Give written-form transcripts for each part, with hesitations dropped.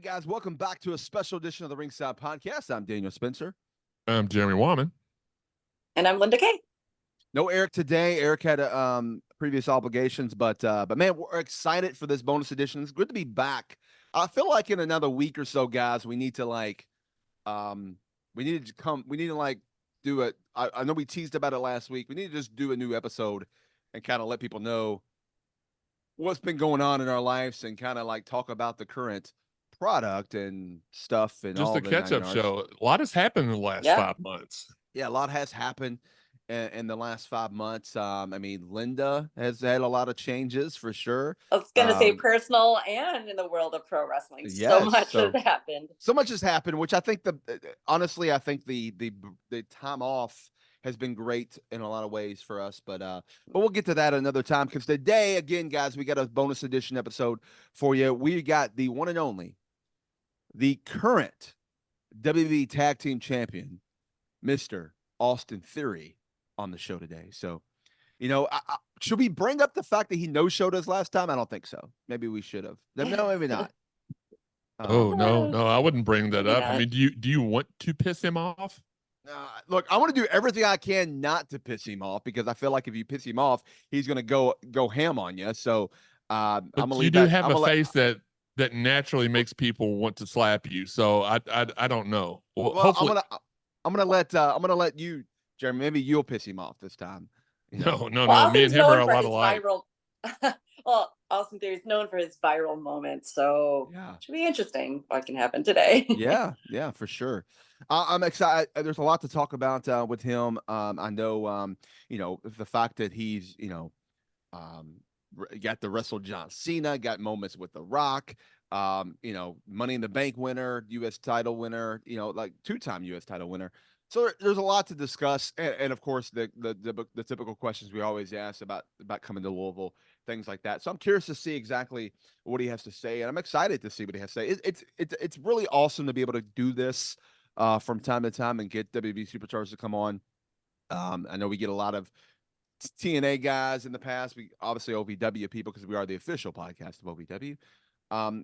guys, welcome back to a special edition of the Ringside Podcast. I'm Daniel Spencer. I'm Jeremy Warman. And I'm Linda Kay. No Eric today. Eric had previous obligations, but man, we're excited for this bonus edition. It's good to be back. I feel like in another week or so, guys, we need to do it. I know we teased about it last week. We need to just do a new episode and kind of let people know what's been going on in our lives and kind of like talk about the current product and stuff and just all a the catch-up show. A lot has happened in the last 5 months. Yeah, a lot has happened in the last 5 months. I mean, Linda has had a lot of changes for sure. I was going to say personal and in the world of pro wrestling. Yes, so much has happened. So much has happened, which I think honestly, I think the time off has been great in a lot of ways for us, but we'll get to that another time because today, again, guys, we got a bonus edition episode for you. We got the one and only, the current WWE Tag Team Champion, Mr. Austin Theory, on the show today. So, you know, should we bring up the fact that he no-showed us last time? I don't think so. Maybe we should have. No, maybe not. No, I wouldn't bring that up. I mean, do you want to piss him off? Look, I want to do everything I can not to piss him off because I feel like if you piss him off, he's going to go ham on you. So I'm going to leave that. You do have a face that naturally makes people want to slap you. So I don't know. Well, hopefully, I'm gonna let you, Jeremy. Maybe you'll piss him off this time. No. Me and him are a lot alike. Well, Austin Theory is known for his viral moments, so yeah, it should be interesting what can happen today. yeah, for sure. I'm excited. There's a lot to talk about with him. I know, the fact that he's, got to wrestle John Cena, got moments with The Rock, Money in the Bank winner, U.S. title winner, like 2-time U.S. title winner. So there's a lot to discuss, and of course the typical questions we always ask about coming to Louisville, things like that. So I'm curious to see exactly what he has to say, and I'm excited to see what he has to say. It's really awesome to be able to do this from time to time and get WWE Superstars to come on. I know we get a lot of TNA guys in the past. We obviously OVW people because we are the official podcast of OVW.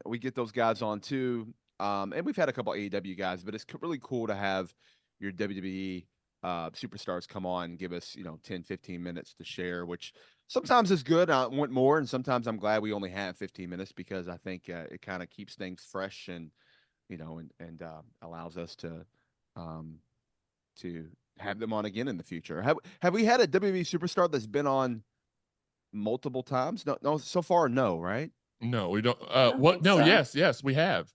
We get those guys on too, and we've had a couple AEW guys, but it's really cool to have your WWE superstars come on and give us 10 15 minutes to share, which sometimes is good. I want more, and sometimes I'm glad we only have 15 minutes because I think it kind of keeps things fresh and allows us to have them on again in the future. Have we had a WWE superstar that's been on multiple times? No, so far, no, right? No, we don't. Yes, we have.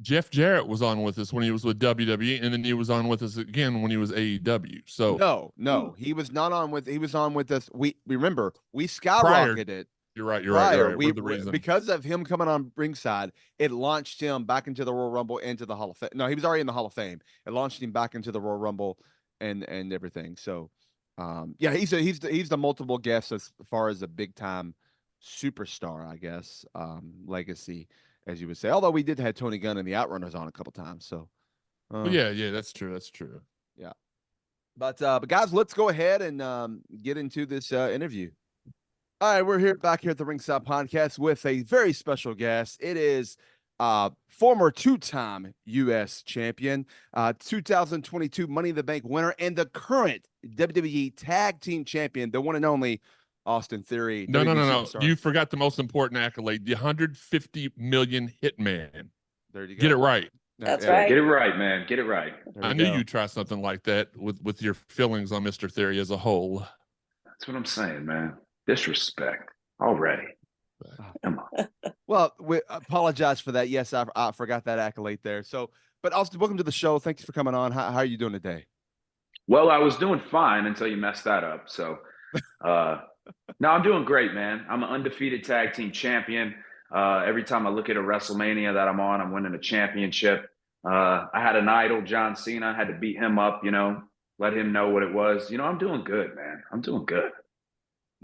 Jeff Jarrett was on with us when he was with WWE, and then he was on with us again when he was AEW. So no, he was not on with. He was on with us. We remember we skyrocketed it. You're right. We're the reason. Because of him coming on Ringside, it launched him back into the Royal Rumble, into the Hall of Fame. No, he was already in the Hall of Fame. It launched him back into the Royal Rumble and everything. So, he's the multiple guest as far as a big time superstar, I guess, legacy, as you would say. Although we did have Tony Gunn and the Outrunners on a couple times. So, yeah, that's true. Yeah, but guys, let's go ahead and get into this interview. All right, we're back here at the Ringside Podcast with a very special guest. It is former 2-time U.S. champion, 2022 Money in the Bank winner, and the current WWE Tag Team Champion, the one and only Austin Theory. No. You forgot the most important accolade, the 150 million hitman. There you go. Get it right. That's right. Get it right, man. Get it right. I knew you'd try something like that with your feelings on Mr. Theory as a whole. That's what I'm saying, man. Disrespect already. Come on. Well, we apologize for that. Yes, I forgot that accolade there. So, but Austin, welcome to the show. Thanks for coming on. How are you doing today? Well, I was doing fine until you messed that up. So, no, I'm doing great, man. I'm an undefeated tag team champion. Every time I look at a WrestleMania that I'm on, I'm winning a championship. I had an idol, John Cena. I had to beat him up, let him know what it was. I'm doing good, man. I'm doing good.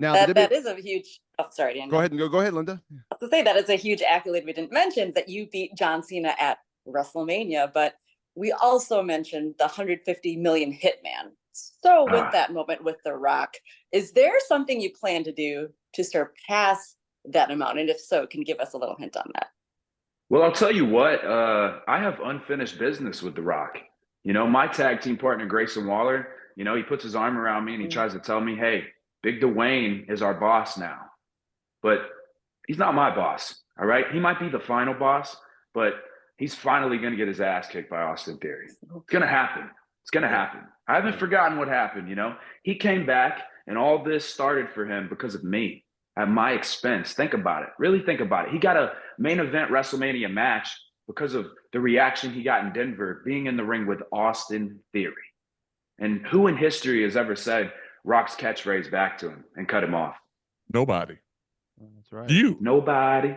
Now that is a huge. Oh, sorry, Daniel. Go ahead, Linda. I was to say that is a huge accolade we didn't mention, that you beat John Cena at WrestleMania, but we also mentioned the 150 million hitman. So with that moment with The Rock, is there something you plan to do to surpass that amount? And if so, can you give us a little hint on that? Well, I'll tell you what, I have unfinished business with The Rock. You know, my tag team partner, Grayson Waller, you know, he puts his arm around me and he tries to tell me, hey, Big Dwayne is our boss now. But he's not my boss. All right. He might be the final boss, but he's finally going to get his ass kicked by Austin Theory. It's going to happen. It's going to happen. I haven't forgotten what happened. You know, he came back and all this started for him because of me at my expense. Think about it. Really think about it. He got a main event WrestleMania match because of the reaction he got in Denver, being in the ring with Austin Theory. And who in history has ever said Rock's catchphrase back to him and cut him off? Nobody. That's right. You. Nobody.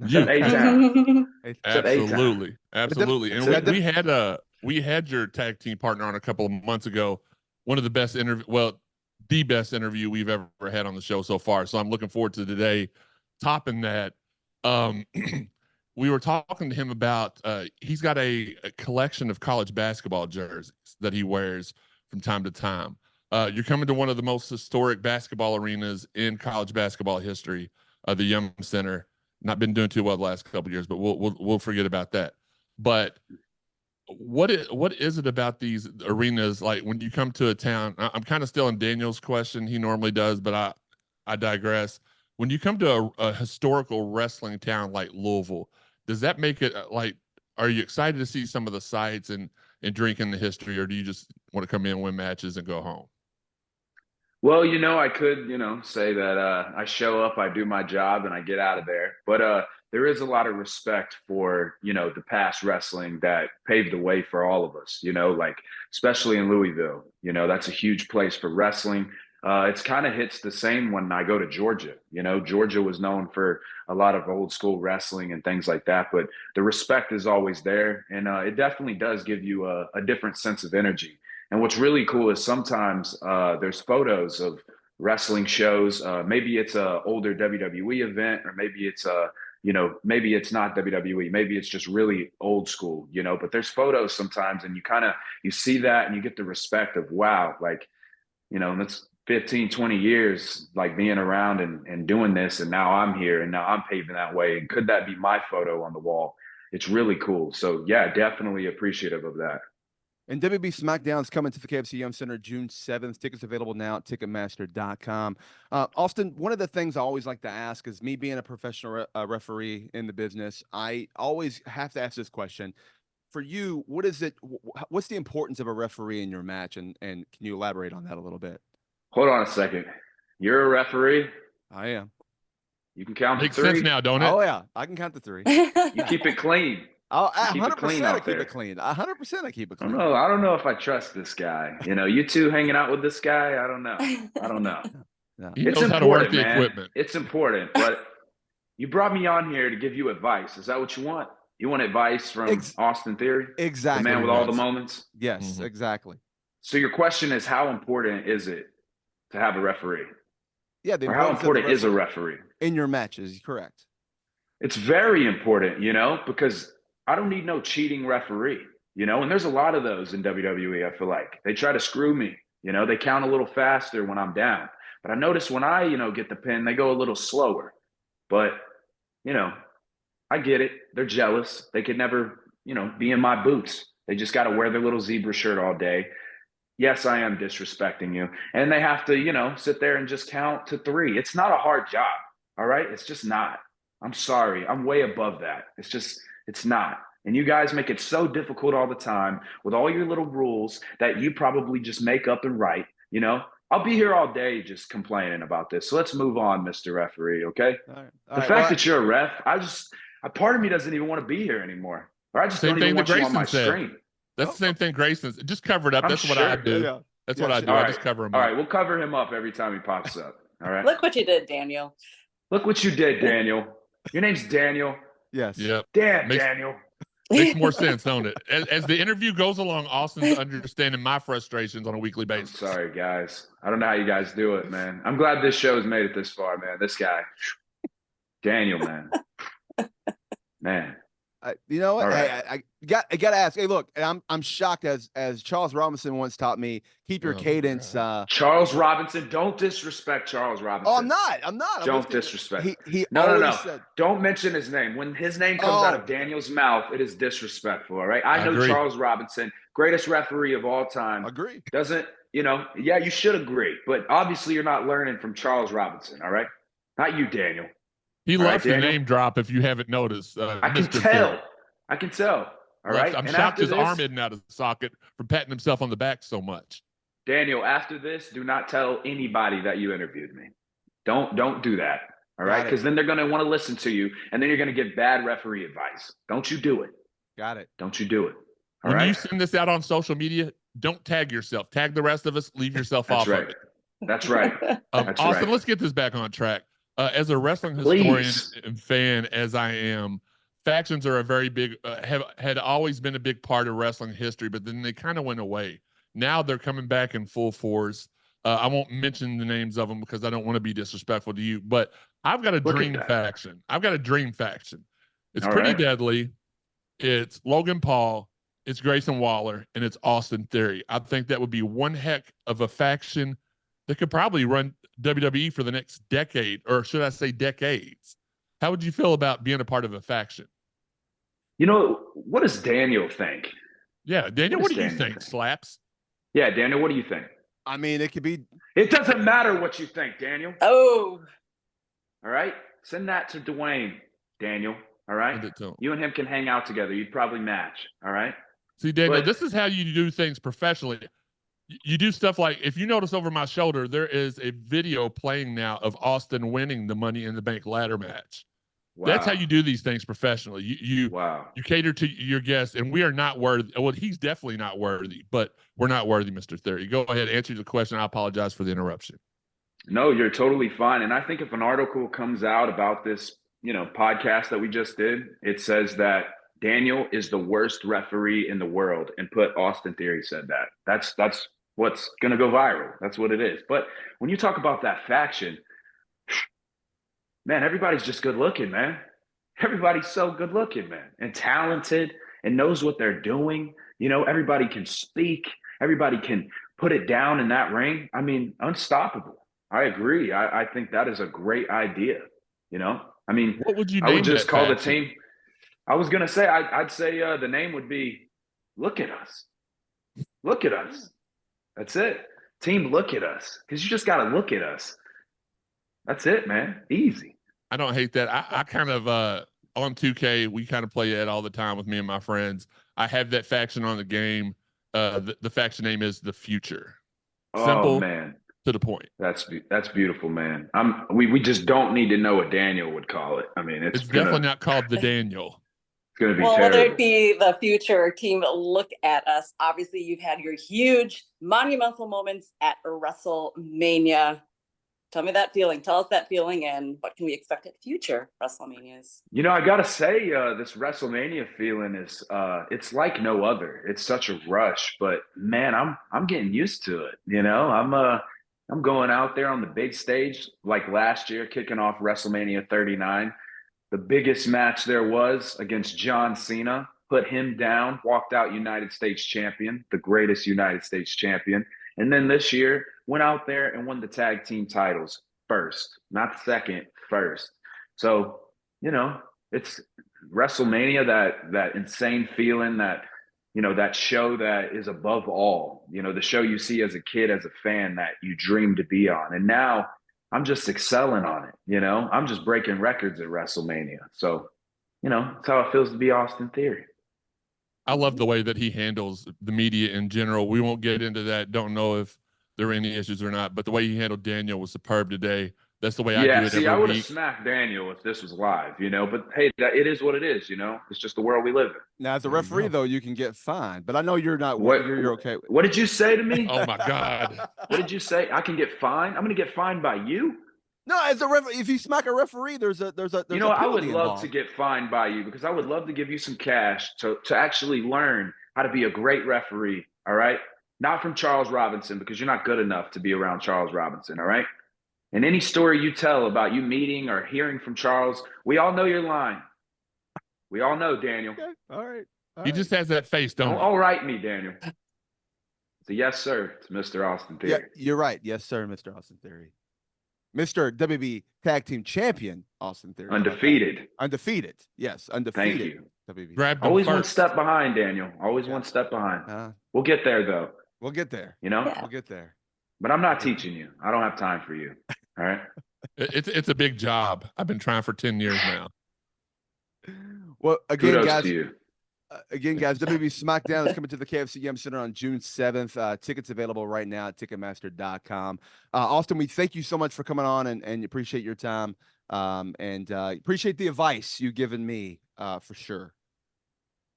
You. Absolutely. Absolutely. And we had your tag team partner on a couple of months ago. One of the best the best interview we've ever had on the show so far. So I'm looking forward to today topping that. We were talking to him about he's got a collection of college basketball jerseys that he wears from time to time. You're coming to one of the most historic basketball arenas in college basketball history, the Yum Center. Not been doing too well the last couple of years, but we'll forget about that. But what is it about these arenas? Like when you come to a town, I'm kind of still in Daniel's question. He normally does, but I digress. When you come to a historical wrestling town like Louisville, does that make it like, are you excited to see some of the sights and drink in the history, or do you just want to come in, win matches, and go home? Well, you know, I could, you know, say that I show up, I do my job, and I get out of there. But there is a lot of respect for, you know, the past wrestling that paved the way for all of us, you know, like especially in Louisville. You know, that's a huge place for wrestling. It's kind of hits the same when I go to Georgia. You know, Georgia was known for a lot of old school wrestling and things like that, but the respect is always there. And it definitely does give you a different sense of energy. And what's really cool is sometimes there's photos of wrestling shows. Maybe it's a older WWE event, or maybe it's you know, maybe it's not WWE. Maybe it's just really old school, you know, but there's photos sometimes and you see that and you get the respect of, wow, like, you know, that's 15, 20 years like being around and doing this. And now I'm here and now I'm paving that way. And could that be my photo on the wall? It's really cool. So yeah, definitely appreciative of that. And WWE Smackdown is coming to the KFC Yum Center June 7th. Tickets available now at Ticketmaster.com. Austin, one of the things I always like to ask is, me being a professional referee in the business, I always have to ask this question. For you, what's the importance of a referee in your match? And can you elaborate on that a little bit? Hold on a second. You're a referee? I am. You can count Makes to 3. sense now, don't it? Oh, yeah. I can count to 3. You keep it clean. Oh, keep it 100% clean I out keep there. it clean. 100% I keep it clean. I don't know if I trust this guy. You know, you two hanging out with this guy, I don't know. No. He knows how to work the equipment. It's important. But you brought me on here to give you advice. Is that what you want? You want advice from Austin Theory? Exactly. The man with all the moments? Yes, exactly. So your question is, how important is it to have a referee? Yeah, or how important is a referee? In your matches, correct. It's very important, you know, because I don't need no cheating referee, you know, and there's a lot of those in WWE. I feel like they try to screw me, you know, they count a little faster when I'm down, but I notice when I, you know, get the pin, they go a little slower. But, you know, I get it. They're jealous. They could never, you know, be in my boots. They just got to wear their little zebra shirt all day. Yes, I am disrespecting you. And they have to, you know, sit there and just count to 3. It's not a hard job. All right. It's just not. I'm sorry. I'm way above that. It's not. And you guys make it so difficult all the time with all your little rules that you probably just make up and write. You know, I'll be here all day just complaining about this. So let's move on, Mr. Referee. Okay. The fact that you're a ref, part of me doesn't even want to be here anymore. Or I just don't even want you on my screen. That's the same thing Grayson said. Just cover it up. That's what I do. Yeah. That's what I do. I just cover him up. All right, we'll cover him up every time he pops up. All right. Look what you did, Daniel. Look what you did, Daniel. Your name's Daniel. Yes. Yep. Damn, Daniel. Makes more sense, don't it? As the interview goes along, Austin's understanding my frustrations on a weekly basis. I'm sorry, guys. I don't know how you guys do it, man. I'm glad this show's made it this far, man. This guy, Daniel, man. Man. You know what? All right. Hey, I got to ask. Hey, look, and I'm shocked as Charles Robinson once taught me, keep your cadence. Charles Robinson, don't disrespect Charles Robinson. Oh, I'm not. Don't disrespect. He No. always said, don't mention his name. When his name comes out of Daniel's mouth, it is disrespectful. All right. I know agree. Charles Robinson, greatest referee of all time. Agree. Doesn't, yeah, you should agree. But obviously you're not learning from Charles Robinson. All right. Not you, Daniel. He loves the name drop if you haven't noticed. I can tell. I can tell. All right. I'm shocked his arm isn't out of the socket from patting himself on the back so much. Daniel, after this, do not tell anybody that you interviewed me. Don't do that. All right. Because then they're going to want to listen to you and then you're going to get bad referee advice. Don't you do it. Got it. Don't you do it. All when right. you send this out on social media, don't tag yourself. Tag the rest of us. Leave yourself off of it. That's right. That's Austin, right. let's get this back on track. As a wrestling historian and fan as I am, factions are a very big, had always been a big part of wrestling history, but then they kind of went away. Now they're coming back in full force. I won't mention the names of them because I don't want to be disrespectful to you, but I've got a dream faction. It's pretty deadly. It's Logan Paul, it's Grayson Waller, and it's Austin Theory. I think that would be one heck of a faction that could probably run WWE for the next decade, or should I say decades. How would you feel about being a part of a faction? What does Daniel think? Yeah, Daniel, what do you think? Slaps? Yeah, Daniel, what do you think? I mean, it could be. It doesn't matter what you think, Daniel. Oh. All right? Send that to Dwayne, Daniel. All right? You and him can hang out together. You'd probably match. All right? See, Daniel, this is how you do things professionally. You do stuff like, if you notice over my shoulder, there is a video playing now of Austin winning the Money in the Bank ladder match. Wow. That's how you do these things professionally. You cater to your guests, and we are not worthy. Well, he's definitely not worthy, but we're not worthy, Mr. Theory. Go ahead, answer the question. I apologize for the interruption. No, you're totally fine. And I think if an article comes out about this, podcast that we just did, it says that Daniel is the worst referee in the world, and put Austin Theory said that. That's what's going to go viral. That's what it is. But when you talk about that faction, man, everybody's just good looking, man. Everybody's so good looking, man, and talented and knows what they're doing. Everybody can speak. Everybody can put it down in that ring. I mean, unstoppable. I agree. I think that is a great idea. I mean, what would you I would just call the team. I was going to say, I'd say the name would be Look at Us. Look at Us. That's it. Team Look at Us. Because you just got to look at us. That's it, man. Easy. I don't hate that. I kind of, on 2K, we kind of play it all the time with me and my friends. I have that faction on the game. The faction name is The Future. Simple, man. To the point. That's beautiful, man. We just don't need to know what Daniel would call it. I mean, it's definitely not called the Daniel. It's going to be terrible. Whether it be The Future, Team Look at Us. Obviously, you've had your huge monumental moments at WrestleMania. Tell me that feeling. Tell us that feeling, and what can we expect at future WrestleManias? I got to say, this WrestleMania feeling is, it's like no other. It's such a rush, but man, I'm getting used to it. I'm going out there on the big stage like last year, kicking off WrestleMania 39. The biggest match there was against John Cena, put him down, walked out United States champion, the greatest United States champion. And then this year, went out there and won the tag team titles first, not second, first. So, it's WrestleMania, that insane feeling, that, that show that is above all, the show you see as a kid, as a fan, that you dream to be on. And now I'm just excelling on it. I'm just breaking records at WrestleMania. So, it's how it feels to be Austin Theory. I love the way that he handles the media in general. We won't get into that. Don't know if there are any issues or not, but the way he handled Daniel was superb today. That's the way I do it every week. I would have smacked Daniel if this was live, but hey, it is what it is, It's just the world we live in. Now, as a referee, though, you can get fined, but I know you're not. You're okay. What did you say to me? Oh my God! What did you say? I can get fined? I'm going to get fined by you? No, as a referee, if you smack a referee, there's a I would love involved. to get fined by you, because I would love to give you some cash to actually learn how to be a great referee. All right, not from Charles Robinson, because you're not good enough to be around Charles Robinson. All right. And any story you tell about you meeting or hearing from Charles, we all know you're lying. We all know, Daniel. Okay. All right. He just has that face, don't he? All right, me, Daniel. It's a yes, sir. It's Mr. Austin Theory. Yeah, you're right. Yes, sir, Mr. Austin Theory. Mr. WB Tag Team Champion Austin Theory. Undefeated. Undefeated. Yes, undefeated. Thank you. WB. Grabbed him Always first. one step behind, Daniel. Always one step behind. We'll get there, though. We'll get there. You know? We'll get there. But I'm not teaching you. I don't have time for you. All right? It's a big job. I've been trying for 10 years now. Well, again, Kudos guys. to you. WWE Smackdown is coming to the KFC Yum Center on June 7th. Tickets available right now at Ticketmaster.com. Austin, we thank you so much for coming on and appreciate your time. And appreciate the advice you've given me for sure.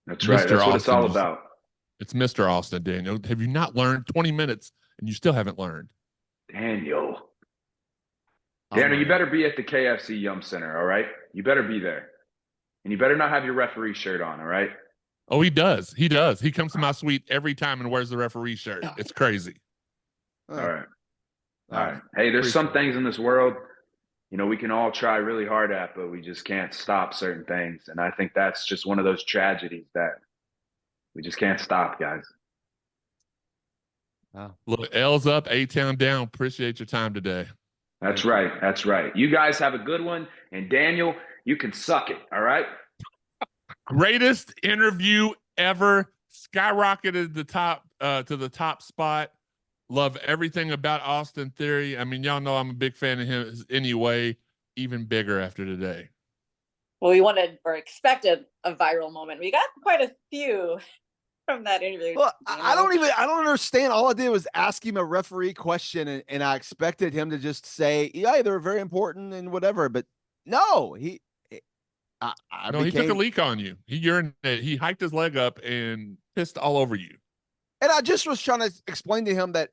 That's right. That's what it's all about. It's Mr. Austin, Daniel. Have you not learned 20 minutes and you still haven't learned? Daniel, you better be at the KFC Yum Center, all right? You better be there. And you better not have your referee shirt on, all right? Oh, he does. He does. He comes to my suite every time and wears the referee shirt. It's crazy. All right. All right. Hey, there's some things in this world, you know, we can all try really hard at, but we just can't stop certain things. And I think that's just one of those tragedies that we just can't stop, guys. Wow. Look, L's up, A-Town down. Appreciate your time today. That's right. That's right. You guys have a good one. And Daniel, you can suck it. All right. Greatest interview ever. Skyrocketed to the top spot. Love everything about Austin Theory. I mean, y'all know I'm a big fan of him anyway. Even bigger after today. Well, we wanted or expected a viral moment. We got quite a few from that interview. Well, I don't understand. All I did was ask him a referee question, and I expected him to just say, yeah, they're very important and whatever. But no, he took a leak on you. He urinated. He hiked his leg up and pissed all over you. And I just was trying to explain to him that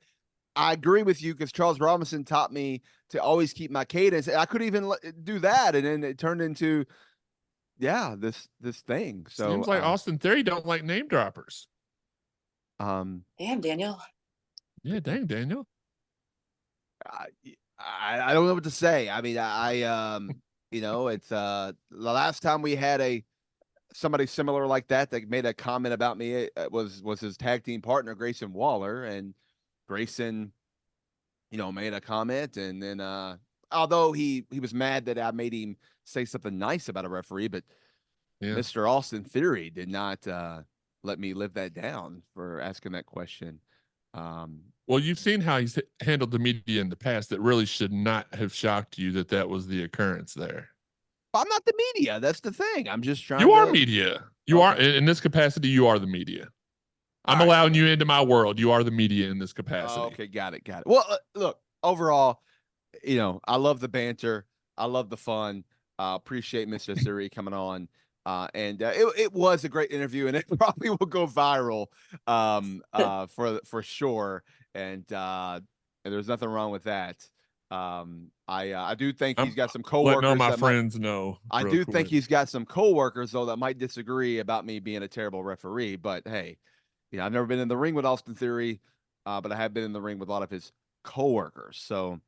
I agree with you because Charles Robinson taught me to always keep my cadence. I couldn't even do that, and then it turned into, this thing. So seems like Austin Theory don't like name droppers. Damn, Daniel. Yeah, dang, Daniel. I don't know what to say. I mean, it's the last time we had somebody similar like that made a comment about me. It was his tag team partner Grayson Waller, and Grayson, made a comment, and then although he was mad that I made him say something nice about a referee, but Mr. Austin Theory did not let me live that down for asking that question. Well, you've seen how he's handled the media in the past. That really should not have shocked you that was the occurrence there. I'm not the media. That's the thing. I'm just trying. You are media. You are in this capacity. You are the media. I'm allowing you into my world. You are the media in this capacity. Okay, got it. Well, look, overall, I love the banter. I love the fun. Appreciate Mr. Theory coming on. And it was a great interview, and it probably will go viral for sure. And there's nothing wrong with that. I do think he's got some coworkers. Letting all my friends know. I do think he's got some coworkers though that might disagree about me being a terrible referee. But hey, I've never been in the ring with Austin Theory, but I have been in the ring with a lot of his coworkers. So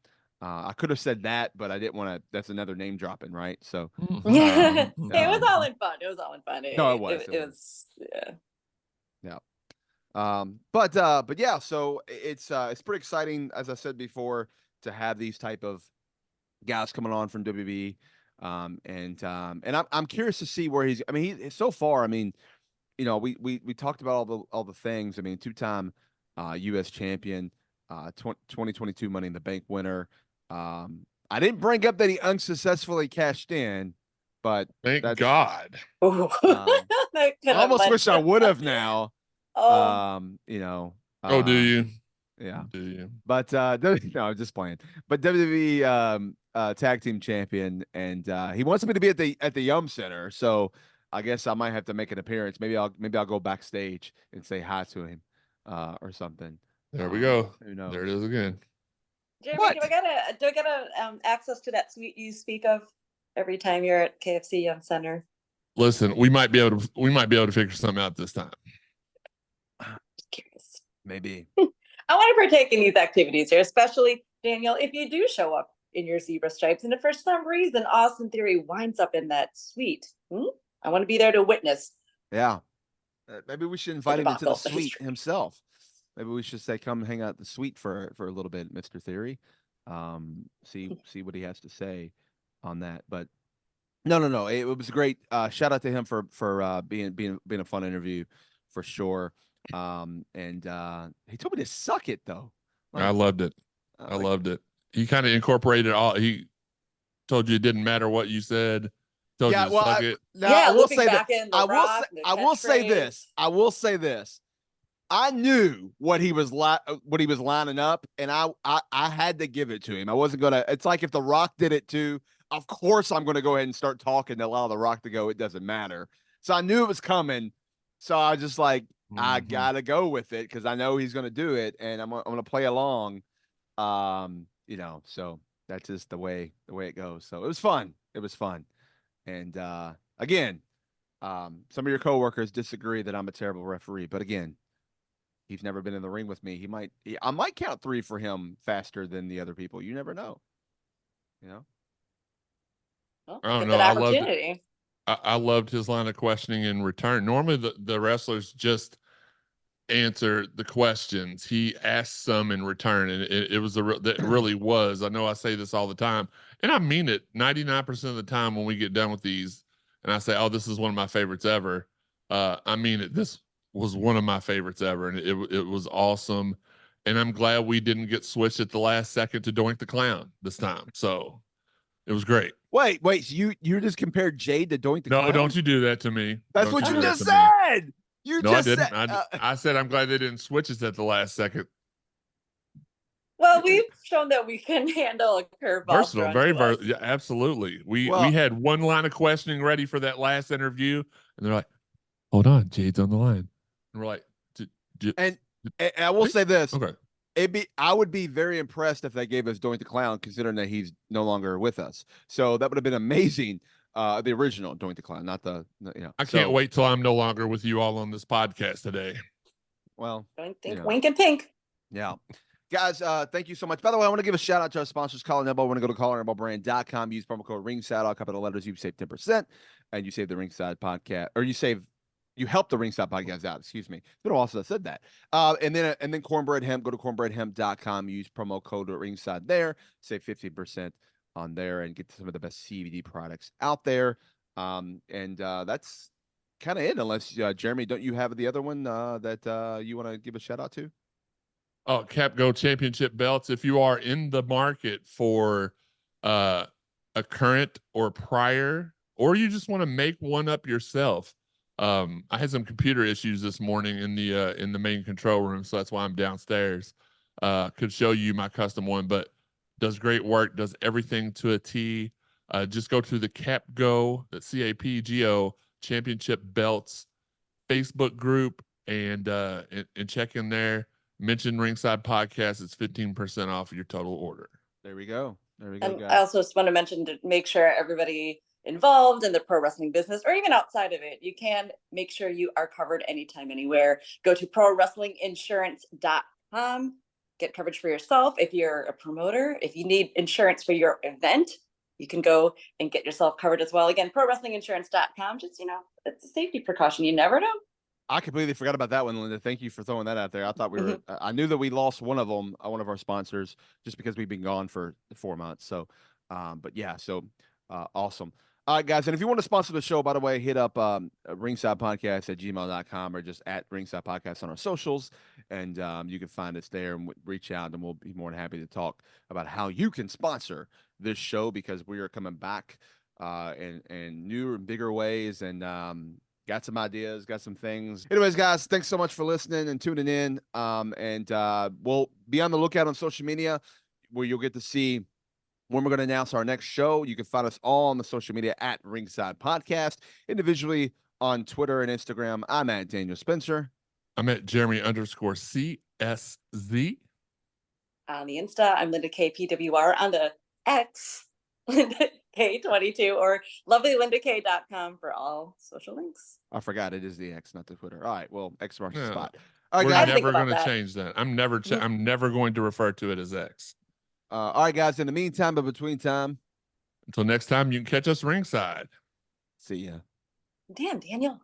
I could have said that, but I didn't want to. That's another name dropping, right? So it was all in fun. It was all in fun. No, it was. It was. Yeah. But yeah. So it's pretty exciting, as I said before, to have these type of guys coming on from WWE. And I'm curious to see where he's. I mean, he so far. I mean, we talked about all the things. I mean, 2-time U.S. champion, 2022 Money in the Bank winner. I didn't bring up that he unsuccessfully cashed in, but thank God. I almost wish I would have now. Oh. Do you? Yeah. Do you? But no, I'm just playing. But WWE tag team champion, and he wants me to be at the Yum Center, so I guess I might have to make an appearance. Maybe I'll go backstage and say hi to him, or something. There we go. Who knows? There it is again. Jeremy, do I gotta access to that suite you speak of every time you're at KFC Yum Center? Listen, we might be able to figure something out this time. Just curious. Maybe. I want to partake in these activities here, especially Daniel, if you do show up in your zebra stripes, and if for some reason Austin Theory winds up in that suite, I want to be there to witness. Yeah. Maybe we should invite him into the debacle, the suite history. himself. Maybe we should say, come hang out at the suite for a little bit, Mr. Theory. See what he has to say on that. But no. It was great. Shout out to him for being a fun interview for sure. And he told me to suck it though. I loved it. I loved it. He kind of incorporated all. He told you it didn't matter what you said. Told you to suck it. Now, I will say back that. in the Rock, I will say this. I will say this. I knew what he was lining up, and I had to give it to him. I wasn't gonna. It's like if The Rock did it too. Of course, I'm gonna go ahead and start talking to allow The Rock to go. It doesn't matter. So I knew it was coming. So I was just like, I gotta go with it because I know he's gonna do it, and I'm gonna play along. So that's just the way it goes. So it was fun. It was fun. And again, some of your coworkers disagree that I'm a terrible referee, but again, he's never been in the ring with me. I might count 3 for him faster than the other people. You never know. Well, I don't know. I loved his line of questioning in return. Normally the wrestlers just answer the questions. He asked some in return, and it was that really was. I know I say this all the time, and I mean it 99% of the time when we get done with these, and I say, "Oh, this is one of my favorites ever." I mean it. This was one of my favorites ever, and it was awesome. And I'm glad we didn't get switched at the last second to Doink the Clown this time. So it was great. Wait, so you just compared Jade to Doink the Clown? No, don't you do that to me. That's what you just said. I didn't. I said I'm glad they didn't switch us at the last second. Well, we've shown that we can handle a curveball. Versatile, very versatile. Yeah, absolutely. We had one line of questioning ready for that last interview, and they're like, "Hold on, Jade's on the line," and we're like, and I will say this. Okay. I would be very impressed if they gave us Doink the Clown, considering that he's no longer with us. So that would have been amazing. The original Doink the Clown, not the. I can't wait till I'm no longer with you all on this podcast today. Well, wink and pink. Yeah. Guys, thank you so much. By the way, I want to give a shout out to our sponsors, Collar and Elbow. I want to go to collarandelbowbrand.com. Use promo code Ringside, all capital letters. You save 10%, and you save the Ringside podcast, or you help the Ringside podcast out. Excuse me. It's been a while since I said that. And then Cornbread Hemp. Go to cornbreadhemp.com. Use promo code Ringside there. Save 50% on there and get some of the best CBD products out there. And that's kind of it. Unless Jeremy, don't you have the other one that you want to give a shout out to? Oh, CapGo Championship belts. If you are in the market for a current or prior, or you just want to make one up yourself, I had some computer issues this morning in the main control room, so that's why I'm downstairs. Could show you my custom one, but does great work. Does everything to a T. Just go to the CapGo, the CAPGO Championship belts Facebook group and check in there. Mention Ringside Podcast. It's 15% off your total order. There we go. And guys. I also just want to mention to make sure everybody involved in the pro wrestling business or even outside of it, you can make sure you are covered anytime, anywhere. Go to prowrestlinginsurance.com. Get coverage for yourself. If you're a promoter, if you need insurance for your event, you can go and get yourself covered as well. Again, prowrestlinginsurance.com. Just, it's a safety precaution. You never know. I completely forgot about that one, Linda. Thank you for throwing that out there. I thought we were, I knew that we lost one of them, one of our sponsors, just because we've been gone for 4 months. So, but yeah, so awesome. All right, guys. And if you want to sponsor the show, by the way, hit up ringsidepodcast@gmail.com or just at Ringside Podcast on our socials. And you can find us there and reach out, and we'll be more than happy to talk about how you can sponsor this show, because we are coming back in newer and bigger ways. And, got some ideas, got some things. Anyways, guys, thanks so much for listening and tuning in. And we'll be on the lookout on social media, where you'll get to see when we're going to announce our next show. You can find us all on the social media at Ringside Podcast, individually on Twitter and Instagram. I'm at Daniel Spencer. I'm at Jeremy_CSZ. On the Insta, I'm Linda KPWR. On the X, Linda K22 or lovelylindak.com for all social links. I forgot it is the X, not the Twitter. All right, well, X marks the Yeah. spot. All right, We're guys. never going to change that. I'm never going to refer to it as X. All right, guys. In the meantime, but between time, until next time, you can catch us ringside. See ya. Damn, Daniel.